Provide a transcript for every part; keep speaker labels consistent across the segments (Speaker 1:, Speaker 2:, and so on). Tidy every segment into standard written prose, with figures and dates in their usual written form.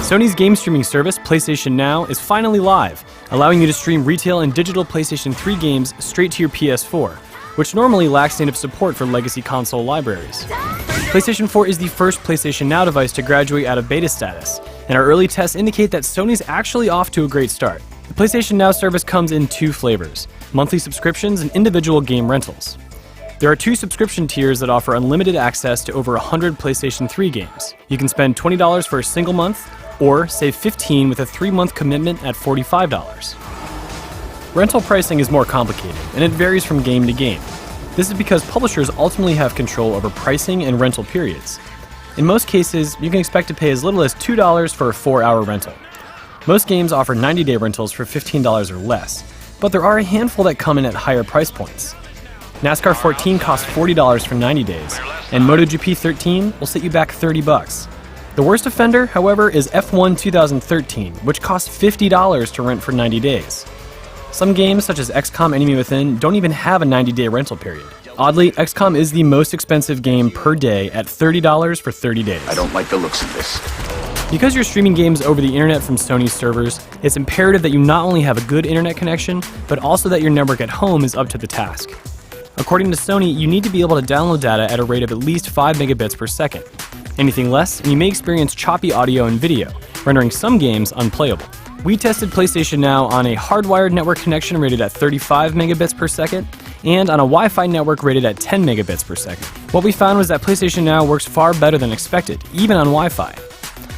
Speaker 1: Sony's game streaming service, PlayStation Now, is finally live, allowing you to stream retail and digital PlayStation 3 games straight to your PS4, which normally lacks native support for legacy console libraries. PlayStation 4 is the first PlayStation Now device to graduate out of beta status, and our early tests indicate that Sony's actually off to a great start. The PlayStation Now service comes in two flavors: monthly subscriptions and individual game rentals. There are two subscription tiers that offer unlimited access to over 100 PlayStation 3 games. You can spend $20 for a single month, or save $15 with a 3-month commitment at $45. Rental pricing is more complicated, and it varies from game to game. This is because publishers ultimately have control over pricing and rental periods. In most cases, you can expect to pay as little as $2 for a 4-hour rental. Most games offer 90-day rentals for $15 or less, but there are a handful that come in at higher price points. NASCAR 14 costs $40 for 90 days, and MotoGP 13 will set you back $30. The worst offender, however, is F1 2013, which costs $50 to rent for 90 days. Some games, such as XCOM Enemy Within, don't even have a 90-day rental period. Oddly, XCOM is the most expensive game per day at $30 for 30 days.
Speaker 2: I don't like the looks of this.
Speaker 1: Because you're streaming games over the internet from Sony's servers, it's imperative that you not only have a good internet connection, but also that your network at home is up to the task. According to Sony, you need to be able to download data at a rate of at least 5 megabits per second. Anything less, and you may experience choppy audio and video, rendering some games unplayable. We tested PlayStation Now on a hardwired network connection rated at 35 megabits per second, and on a Wi-Fi network rated at 10 megabits per second. What we found was that PlayStation Now works far better than expected, even on Wi-Fi.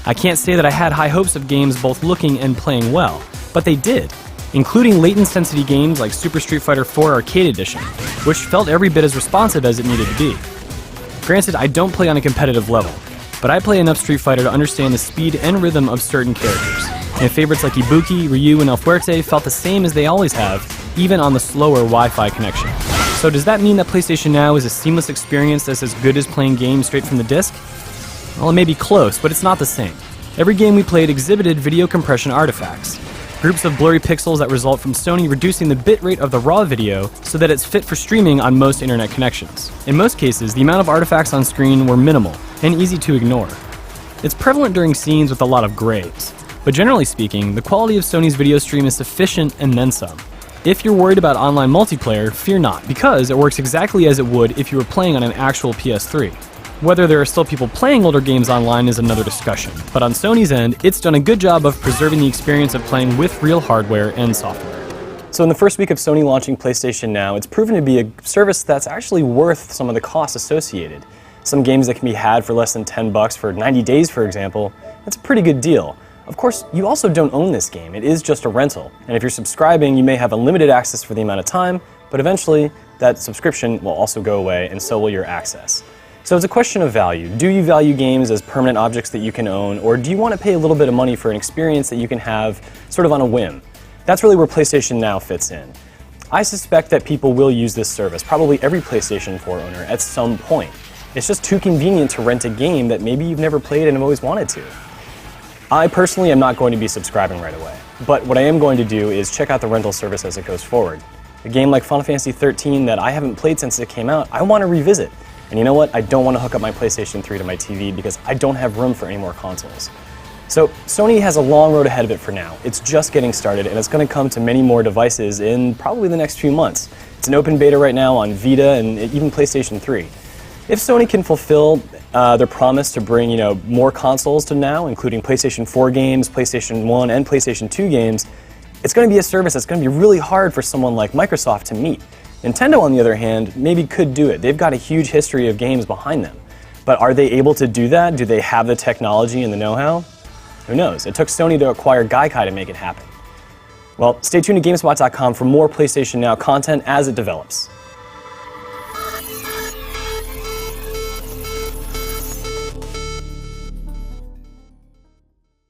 Speaker 1: I can't say that I had high hopes of games both looking and playing well, but they did, including latent-sensitive games like Super Street Fighter 4 Arcade Edition, which felt every bit as responsive as it needed to be. Granted, I don't play on a competitive level, but I play enough Street Fighter to understand the speed and rhythm of certain characters, and favorites like Ibuki, Ryu, and El Fuerte felt the same as they always have, even on the slower Wi-Fi connection. So does that mean that PlayStation Now is a seamless experience that's as good as playing games straight from the disc? Well, it may be close, but it's not the same. Every game we played exhibited video compression artifacts, groups of blurry pixels that result from Sony reducing the bitrate of the raw video so that it's fit for streaming on most internet connections. In most cases, the amount of artifacts on screen were minimal and easy to ignore. It's prevalent during scenes with a lot of grays, but generally speaking, the quality of Sony's video stream is sufficient and then some. If you're worried about online multiplayer, fear not, because it works exactly as it would if you were playing on an actual PS3. Whether there are still people playing older games online is another discussion, but on Sony's end, it's done a good job of preserving the experience of playing with real hardware and software. So in the first week of Sony launching PlayStation Now, it's proven to be a service that's actually worth some of the costs associated. Some games that can be had for less than $10 for 90 days, for example, that's a pretty good deal. Of course, you also don't own this game, it is just a rental, and if you're subscribing, you may have unlimited access for the amount of time, but eventually, that subscription will also go away, and so will your access. So it's a question of value. Do you value games as permanent objects that you can own, or do you want to pay a little bit of money for an experience that you can have sort of on a whim? That's really where PlayStation Now fits in. I suspect that people will use this service, probably every PlayStation 4 owner, at some point. It's just too convenient to rent a game that maybe you've never played and have always wanted to. I personally am not going to be subscribing right away, but what I am going to do is check out the rental service as it goes forward. A game like Final Fantasy 13 that I haven't played since it came out, I want to revisit. And you know what? I don't want to hook up my PlayStation 3 to my TV because I don't have room for any more consoles. So Sony has a long road ahead of it for now. It's just getting started, and it's going to come to many more devices in probably the next few months. It's an open beta right now on Vita and even PlayStation 3. If Sony can fulfill their promise to bring more consoles to Now, including PlayStation 4 games, PlayStation 1, and PlayStation 2 games, it's going to be a service that's going to be really hard for someone like Microsoft to meet. Nintendo, on the other hand, maybe could do it. They've got a huge history of games behind them. But are they able to do that? Do they have the technology and the know-how? Who knows? It took Sony to acquire Gaikai to make it happen. Well, stay tuned to GameSpot.com for more PlayStation Now content as it develops.